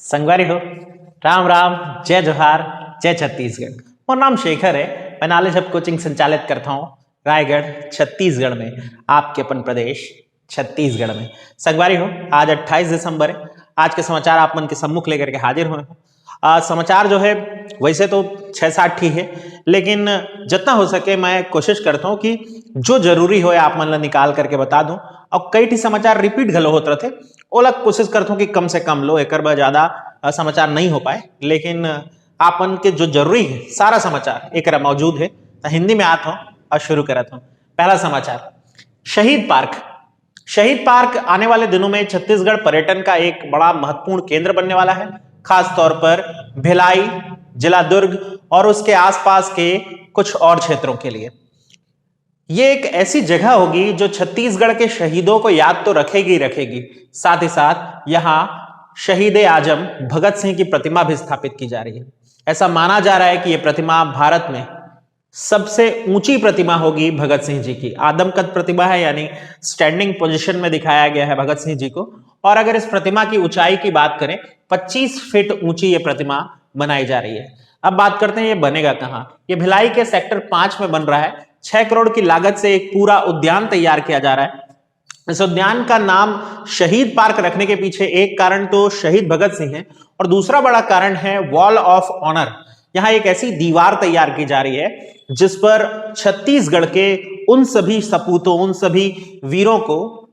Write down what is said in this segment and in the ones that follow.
संगवारी हो, राम राम, जय जोहार, जय छत्तीसगढ़। मेरा नाम शेखर है। मैं नॉलेज हब कोचिंग संचालित करता हूँ रायगढ़ छत्तीसगढ़ में, आपके अपन प्रदेश छत्तीसगढ़ में। संगवारी हो, आज 28 दिसंबर है। आज के समाचार आप मन के सम्मुख लेकर के हाजिर हुए हो। समाचार जो है वैसे तो 6-7 ही है, लेकिन जितना हो सके मैं कोशिश करता हूँ कि जो जरूरी हो आप मन ला निकाल करके बता दूं। और कई ठी समाचार रिपीट घलो होत रथे, ओला कोशिश करता हूँ कि कम से कम लो, एक बार ज्यादा समाचार नहीं हो पाए, लेकिन आपन के जो जरूरी है सारा समाचार एक मौजूद है। तो हिंदी में आता हूँ और शुरू करता हूँ। पहला समाचार, शहीद पार्क। शहीद पार्क आने वाले दिनों में छत्तीसगढ़ पर्यटन का एक बड़ा महत्वपूर्ण केंद्र बनने वाला है, खास तौर पर भिलाई, जिला दुर्ग और उसके आसपास के कुछ और क्षेत्रों के लिए। ये एक ऐसी जगह होगी जो छत्तीसगढ़ के शहीदों को याद तो रखेगी रखेगी, साथ ही साथ यहां शहीद आजम भगत सिंह की प्रतिमा भी स्थापित की जा रही है। ऐसा माना जा रहा है कि यह प्रतिमा भारत में सबसे ऊंची प्रतिमा होगी भगत सिंह जी की। आदमकद प्रतिमा है, यानी स्टैंडिंग पोजीशन में दिखाया गया है भगत सिंह जी को। और अगर इस प्रतिमा की ऊंचाई की बात करें, 25 फीट ऊंची ये प्रतिमा बनाई जा रही है। अब बात करते हैं ये बनेगा कहां। ये भिलाई के सेक्टर 5 में बन रहा है। 6 करोड़ की लागत से एक पूरा उद्यान तैयार किया जा रहा है। इस उद्यान का नाम शहीद पार्क रखने के पीछे एक कारण तो शहीद भगत सिंह है, और दूसरा बड़ा कारण है वॉल ऑफ ऑनर। यहां एक ऐसी दीवार तैयार की जा रही है जिस पर छत्तीसगढ़ के उन सभी सपूतों, उन सभी वीरों को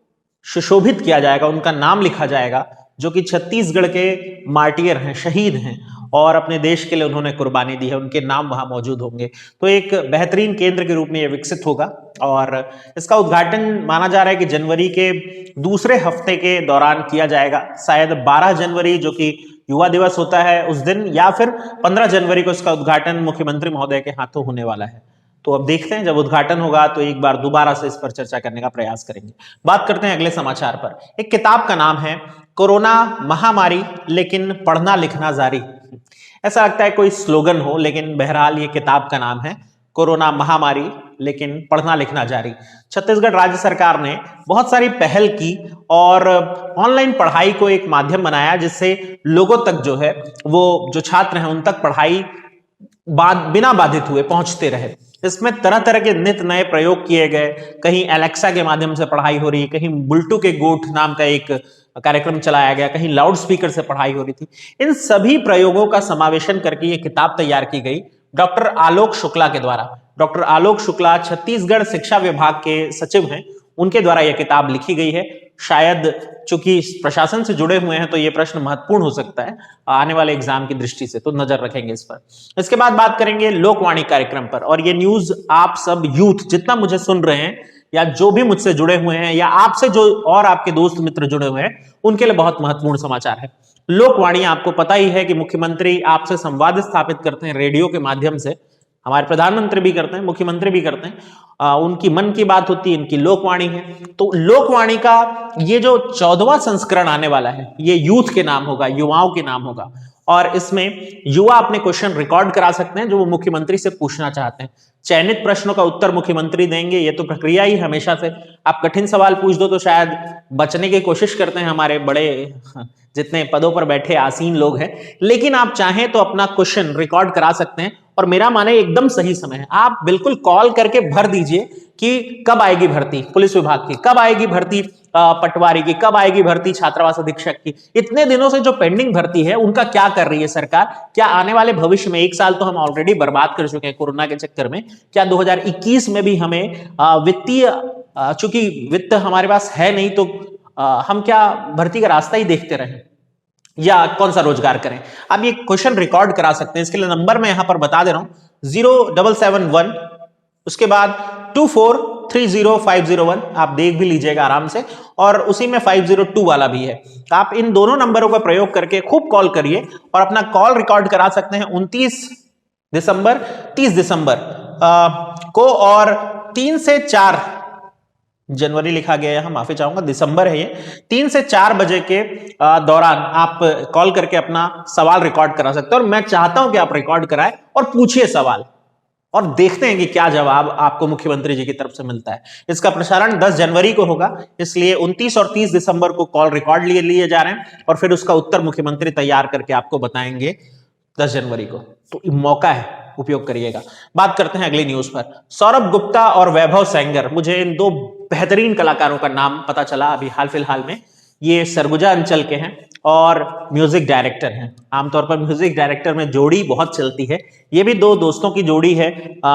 सुशोभित किया जाएगा, उनका नाम लिखा जाएगा जो कि छत्तीसगढ़ के मार्टियर हैं, शहीद हैं और अपने देश के लिए उन्होंने कुर्बानी दी है। उनके नाम वहां मौजूद होंगे। तो एक बेहतरीन केंद्र के रूप में यह विकसित होगा और इसका उद्घाटन माना जा रहा है कि जनवरी के दूसरे हफ्ते के दौरान किया जाएगा। शायद 12 जनवरी जो कि युवा दिवस होता है उस दिन, या फिर 15 जनवरी को इसका उद्घाटन मुख्यमंत्री महोदय के हाथों होने वाला है। तो अब देखते हैं, जब उद्घाटन होगा तो एक बार दोबारा से इस पर चर्चा करने का प्रयास करेंगे। बात करते हैं अगले समाचार पर। एक किताब का नाम है कोरोना महामारी लेकिन पढ़ना लिखना जारी। ऐसा लगता है कोई स्लोगन हो, लेकिन बहरहाल ये किताब का नाम है कोरोना महामारी लेकिन पढ़ना लिखना जारी। छत्तीसगढ़ राज्य सरकार ने बहुत सारी पहल की और ऑनलाइन पढ़ाई को एक माध्यम बनाया जिससे लोगों तक जो है, वो जो छात्र हैं उन तक पढ़ाई बिना बाधित हुए पहुंचते रहे। इसमें तरह तरह के नित नए प्रयोग किए गए। कहीं एलेक्सा के माध्यम से पढ़ाई हो रही, कहीं बुल्टू के गोठ नाम का एक कार्यक्रम चलाया गया, कहीं लाउड स्पीकर से पढ़ाई हो रही थी। इन सभी प्रयोगों का समावेशन करके ये किताब तैयार की गई डॉक्टर आलोक शुक्ला के द्वारा। डॉक्टर आलोक शुक्ला छत्तीसगढ़ शिक्षा विभाग के सचिव हैं, उनके द्वारा यह किताब लिखी गई है। शायद चूंकि प्रशासन से जुड़े हुए हैं तो यह प्रश्न महत्वपूर्ण हो सकता है आने वाले एग्जाम की दृष्टि से, तो नजर रखेंगे इस पर। इसके बाद बात करेंगे लोकवाणी कार्यक्रम पर। और ये न्यूज आप सब यूथ जितना मुझे सुन रहे हैं, या जो भी मुझसे जुड़े हुए हैं, या आपसे जो और आपके दोस्त मित्र जुड़े हुए हैं, उनके लिए बहुत महत्वपूर्ण समाचार है। लोकवाणी, आपको पता ही है कि मुख्यमंत्री आपसे संवाद स्थापित करते हैं रेडियो के माध्यम से। हमारे प्रधानमंत्री भी करते हैं, मुख्यमंत्री भी करते हैं। उनकी मन की बात होती है, इनकी लोकवाणी है। तो लोकवाणी का ये जो 14वां संस्करण आने वाला है, ये यूथ के नाम होगा, युवाओं के नाम होगा। और इसमें युवा अपने क्वेश्चन रिकॉर्ड करा सकते हैं जो वो मुख्यमंत्री से पूछना चाहते हैं। चयनित प्रश्नों का उत्तर मुख्यमंत्री देंगे, ये तो प्रक्रिया ही हमेशा से। आप कठिन सवाल पूछ दो तो शायद बचने की कोशिश करते हैं हमारे बड़े जितने पदों पर बैठे आसीन लोग हैं, लेकिन आप चाहें तो अपना क्वेश्चन रिकॉर्ड करा सकते हैं। और मेरा माने एकदम सही समय है, आप बिल्कुल कॉल करके भर दीजिए कि कब आएगी भर्ती पुलिस विभाग की, कब आएगी भर्ती पटवारी की, कब आएगी भर्ती छात्रावास अधीक्षक की। इतने दिनों से जो पेंडिंग भर्ती है उनका क्या कर रही है सरकार। क्या आने वाले भविष्य में, 1 साल तो हम ऑलरेडी बर्बाद कर चुके हैं कोरोना के चक्कर में, क्या 2021 में भी हमें वित्तीय, चूंकि वित्त हमारे पास है नहीं, तो हम क्या भर्ती का रास्ता ही देखते रहें या कौन सा रोजगार करें। आप ये क्वेश्चन रिकॉर्ड करा सकते हैं। इसके लिए नंबर मैं यहां पर बता दे रहा हूं, 0771, उसके बाद 2430501। आप देख भी लीजिएगा आराम से, और उसी में 502 वाला भी है। आप इन दोनों नंबरों का प्रयोग करके खूब कॉल करिए और अपना कॉल रिकॉर्ड करा सकते हैं 29 दिसंबर, 30 दिसंबर को, और 3 से 4 जनवरी लिखा गया है, माफी चाहूंगा, दिसंबर है ये, 3 से 4 बजे के दौरान आप कॉल करके अपना सवाल रिकॉर्ड करा सकते हैं। और मैं चाहता हूं कि आप रिकॉर्ड कराएं और पूछिए सवाल। और देखते हैं कि क्या जवाब आपको मुख्यमंत्री जी की तरफ से मिलता है। इसका प्रसारण 10 जनवरी को होगा, इसलिए 29 और 30 दिसंबर को कॉल रिकॉर्ड लिए जा रहे हैं और फिर उसका उत्तर मुख्यमंत्री तैयार करके आपको बताएंगे 10 जनवरी को। तो मौका है, उपयोग करिएगा। बात करते हैं अगली न्यूज पर। सौरभ गुप्ता और वैभव सेंगर, मुझे इन दो बेहतरीन कलाकारों का नाम पता चला अभी हाल फिलहाल में। ये सरगुजा अंचल के हैं और म्यूजिक डायरेक्टर हैं। आमतौर पर म्यूजिक डायरेक्टर में जोड़ी बहुत चलती है। ये भी दो दोस्तों की जोड़ी है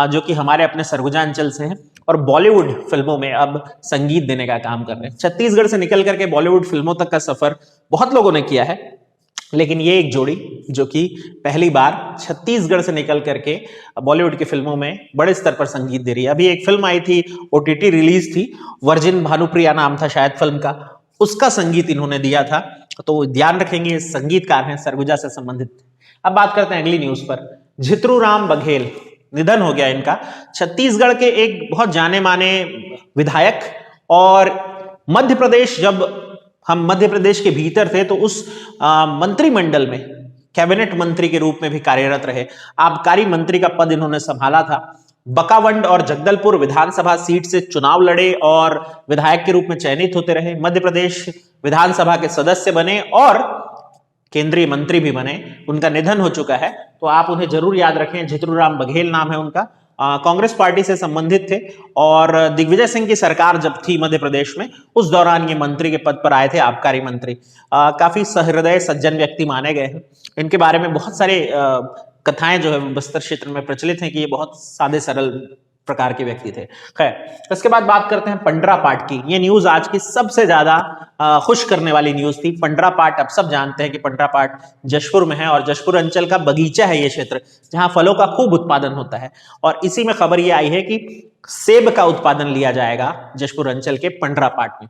जो कि हमारे अपने सरगुजा अंचल से हैं और बॉलीवुड फिल्मों में अब संगीत देने का काम कर रहे हैं। छत्तीसगढ़ से निकल करके बॉलीवुड फिल्मों तक का सफर बहुत लोगों ने किया है, लेकिन ये एक जोड़ी जो कि पहली बार छत्तीसगढ़ से निकल करके बॉलीवुड की फिल्मों में बड़े स्तर पर संगीत दे रही है। अभी एक फिल्म आई थी, ओटीटी रिलीज थी, वर्जिन भानुप्रिया नाम था शायद फिल्म का, उसका संगीत इन्होंने दिया था। तो ध्यान रखेंगे, संगीतकार हैं, सरगुजा से संबंधित। अब बात करते हैं अगली न्यूज पर। झित्रूराम बघेल, निधन हो गया इनका। छत्तीसगढ़ के एक बहुत जाने माने विधायक, और मध्य प्रदेश, जब हम मध्य प्रदेश के भीतर थे तो उस मंत्रिमंडल में कैबिनेट मंत्री के रूप में भी कार्यरत रहे। आबकारी मंत्री का पद इन्होंने संभाला था। बकावंड और जगदलपुर विधानसभा सीट से चुनाव लड़े और विधायक के रूप में चयनित होते रहे। मध्य प्रदेश विधानसभा के सदस्य बने और केंद्रीय मंत्री भी बने। उनका निधन हो चुका है, तो आप उन्हें जरूर याद रखें। झित्रूराम बघेल नाम है उनका। कांग्रेस पार्टी से संबंधित थे और दिग्विजय सिंह की सरकार जब थी मध्य प्रदेश में, उस दौरान ये मंत्री के पद पर आए थे, आबकारी मंत्री। काफी सहृदय सज्जन व्यक्ति माने गए हैं। इनके बारे में बहुत सारे कथाएं जो है बस्तर क्षेत्र में प्रचलित हैं कि ये बहुत सादे सरल प्रकार के व्यक्ति थे। खैर, इसके बाद बात करते हैं पंडरा पाठ की। ये न्यूज आज की सबसे ज्यादा खुश करने वाली न्यूज थी। पंडरा पाठ, अब सब जानते हैं कि पंडरा पाठ जशपुर में है और जशपुर अंचल का बगीचा है ये क्षेत्र, जहां फलों का खूब उत्पादन होता है। और इसी में खबर ये आई है कि सेब का उत्पादन लिया जाएगा जशपुर अंचल के पंडरा पाठ में।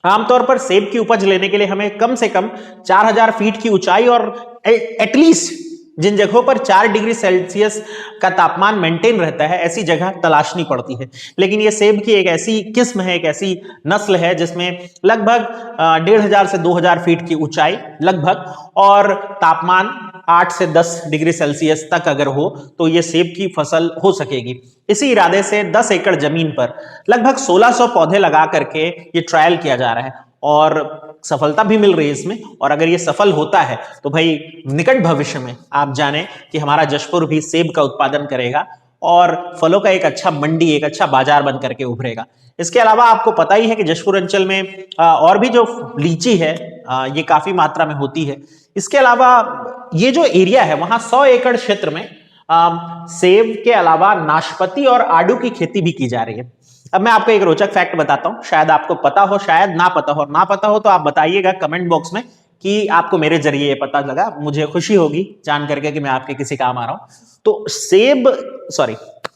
आमतौर पर सेब की उपज लेने के लिए हमें कम से कम 4000 फीट की ऊंचाई और एटलीस्ट जिन जगहों पर 4 डिग्री सेल्सियस का तापमान मेंटेन रहता है, ऐसी जगह तलाशनी पड़ती है। लेकिन ये सेब की एक ऐसी किस्म है, एक ऐसी नस्ल है जिसमें लगभग 1500 से 2000 फीट की ऊंचाई लगभग और तापमान 8 से 10 डिग्री सेल्सियस तक अगर हो तो ये सेब की फसल हो सकेगी। इसी इरादे से 10 एकड़ जमीन पर लगभग 1600 पौधे लगा करके ये ट्रायल किया जा रहा है और सफलता भी मिल रही है इसमें। और अगर ये सफल होता है तो भाई निकट भविष्य में आप जाने कि हमारा जशपुर भी सेब का उत्पादन करेगा और फलों का एक अच्छा मंडी, एक अच्छा बाजार बन करके उभरेगा। इसके अलावा आपको पता ही है कि जशपुर अंचल में और भी जो लीची है ये काफी मात्रा में होती है। इसके अलावा ये जो एरिया है वहां 100 एकड़ क्षेत्र में सेब के अलावा नाशपाती और आड़ू की खेती भी की जा रही है। अब मैं आपको एक रोचक फैक्ट बताता हूं, शायद आपको पता हो, शायद ना पता हो। ना पता हो तो आप बताइएगा कमेंट बॉक्स में कि आपको मेरे जरिए ये पता लगा। मुझे खुशी होगी जान करके कि मैं आपके किसी काम आ रहा हूं। तो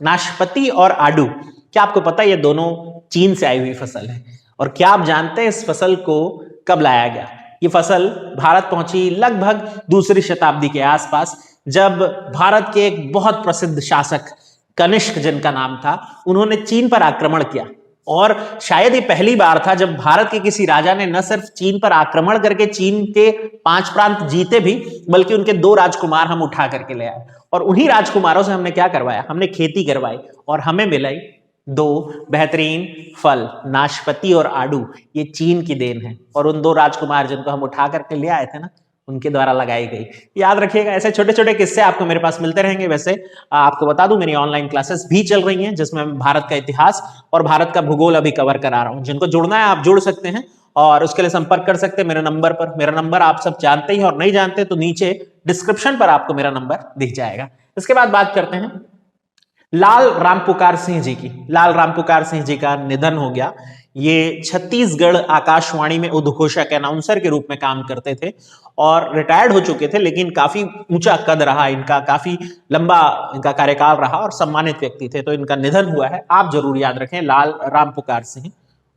नाशपाती और आड़ू, क्या आपको पता है ये दोनों चीन से आई हुई फसल है? और क्या आप जानते हैं इस फसल को कब लाया गया? ये फसल भारत पहुंची लगभग 2री शताब्दी के आसपास, जब भारत के एक बहुत प्रसिद्ध शासक कनिष्क जिनका नाम था, उन्होंने चीन पर आक्रमण किया। और शायद ये पहली बार था जब भारत के किसी राजा ने न सिर्फ चीन पर आक्रमण करके चीन के 5 प्रांत जीते भी, बल्कि उनके 2 राजकुमार हम उठा करके ले आए। और उन्हीं राजकुमारों से हमने क्या करवाया? हमने खेती करवाई और हमें मिलाई 2 बेहतरीन फल, नाशपाती और आड़ू। ये चीन की देन है और उन 2 राजकुमार जिनको हम उठा करके ले आए थे ना, उनके द्वारा लगाई गई। याद रखिएगा, ऐसे छोटे छोटे किस्से आपको मेरे पास मिलते रहेंगे। वैसे आपको बता दूं मेरी ऑनलाइन क्लासेस भी चल रही हैं जिसमें मैं भारत का इतिहास और भारत का भूगोल अभी कवर करा रहा हूं। जिनको जुड़ना है आप जुड़ सकते हैं और उसके लिए संपर्क कर सकते हैं मेरे नंबर पर। मेरा नंबर आप सब जानते ही, और नहीं जानते तो नीचे डिस्क्रिप्शन पर आपको मेरा नंबर दिख जाएगा। इसके बाद बात करते हैं लाल रामपुकार सिंह जी की। लाल रामपुकार सिंह जी का निधन हो गया। ये छत्तीसगढ़ आकाशवाणी में उद्घोषक, अनाउंसर के रूप में काम करते थे और रिटायर्ड हो चुके थे, लेकिन काफी ऊंचा कद रहा इनका, काफी लंबा इनका कार्यकाल रहा और सम्मानित व्यक्ति थे। तो इनका निधन हुआ है, आप जरूर याद रखें, लाल रामपुकार सिंह।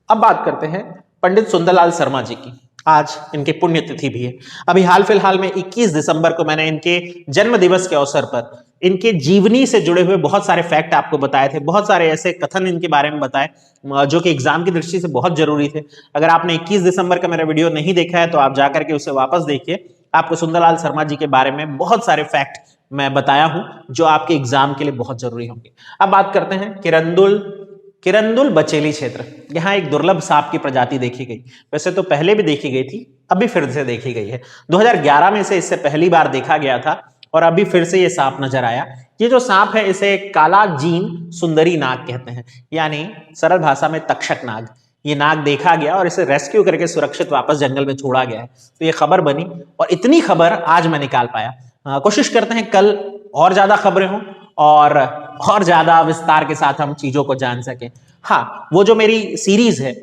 अब बात करते हैं पंडित सुंदरलाल शर्मा जी की। आज इनकी पुण्यतिथि भी है। अभी हाल फिलहाल में 21 दिसंबर को मैंने इनके जन्म दिवस के अवसर पर इनके जीवनी से जुड़े हुए बहुत सारे फैक्ट आपको बताए थे, बहुत सारे ऐसे कथन इनके बारे में बताए जो कि एग्जाम की दृष्टि से बहुत जरूरी थे। अगर आपने 21 दिसंबर का मेरा वीडियो नहीं देखा है तो आप जाकर के उसे वापस देखिए। आपको सुंदरलाल शर्मा जी के बारे में बहुत सारे फैक्ट मैं बताया हूं जो आपके एग्जाम के लिए बहुत जरूरी होंगे। अब बात करते हैं किरंदुल बचेली क्षेत्र। यहाँ एक दुर्लभ सांप की प्रजाति देखी गई। वैसे तो पहले भी देखी गई थी, अभी फिर से देखी गई है। 2011 में इसे इससे पहली बार देखा गया था और अभी फिर से ये सांप नजर आया। ये जो सांप है इसे काला जीन सुंदरी नाग कहते हैं, यानी सरल भाषा में तक्षक नाग। ये नाग देखा गया और इसे रेस्क्यू करके सुरक्षित वापस जंगल में छोड़ा गया है। तो ये खबर बनी और इतनी खबर आज मैं निकाल पाया। कोशिश करते हैं कल और ज्यादा खबरें हों और ज्यादा विस्तार के साथ हम चीजों को जान सकें। हाँ, वो जो मेरी सीरीज है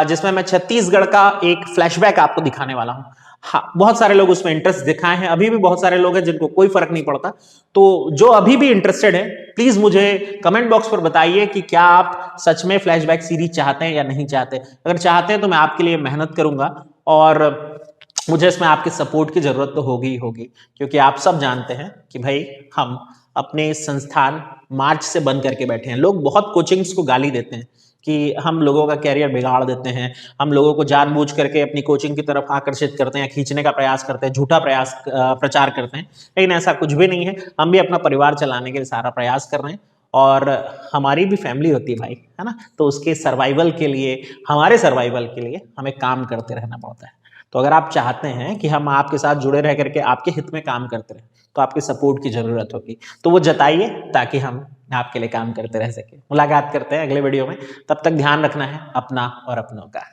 जिसमें मैं छत्तीसगढ़ का एक फ्लैशबैक आपको दिखाने वाला हूं। हाँ, बहुत सारे लोग उसमें इंटरेस्ट दिखाए हैं, अभी भी बहुत सारे लोग हैं जिनको कोई फर्क नहीं पड़ता। तो जो अभी भी इंटरेस्टेड है प्लीज मुझे कमेंट बॉक्स पर बताइए कि क्या आप सच में फ्लैशबैक सीरीज चाहते हैं या नहीं चाहते। अगर चाहते हैं तो मैं आपके लिए मेहनत करूंगा और मुझे इसमें आपके सपोर्ट की जरूरत तो होगी ही होगी, क्योंकि आप सब जानते हैं कि भाई हम अपने संस्थान मार्च से बंद करके बैठे हैं। लोग बहुत कोचिंग्स को गाली देते हैं कि हम लोगों का कैरियर बिगाड़ देते हैं, हम लोगों को जानबूझ करके अपनी कोचिंग की तरफ आकर्षित करते हैं, खींचने का प्रयास करते हैं, झूठा प्रचार करते हैं। लेकिन ऐसा कुछ भी नहीं है। हम भी अपना परिवार चलाने के लिए सारा प्रयास कर रहे हैं और हमारी भी फैमिली होती है भाई, है ना। तो उसके सर्वाइवल के लिए, हमारे सर्वाइवल के लिए हमें काम करते रहना पड़ता है। तो अगर आप चाहते हैं कि हम आपके साथ जुड़े रह करके आपके हित में काम करते रहें तो आपके सपोर्ट की जरूरत होगी। तो वो जताइए ताकि हम आपके लिए काम करते रह सके। मुलाकात करते हैं अगले वीडियो में। तब तक ध्यान रखना है अपना और अपनों का।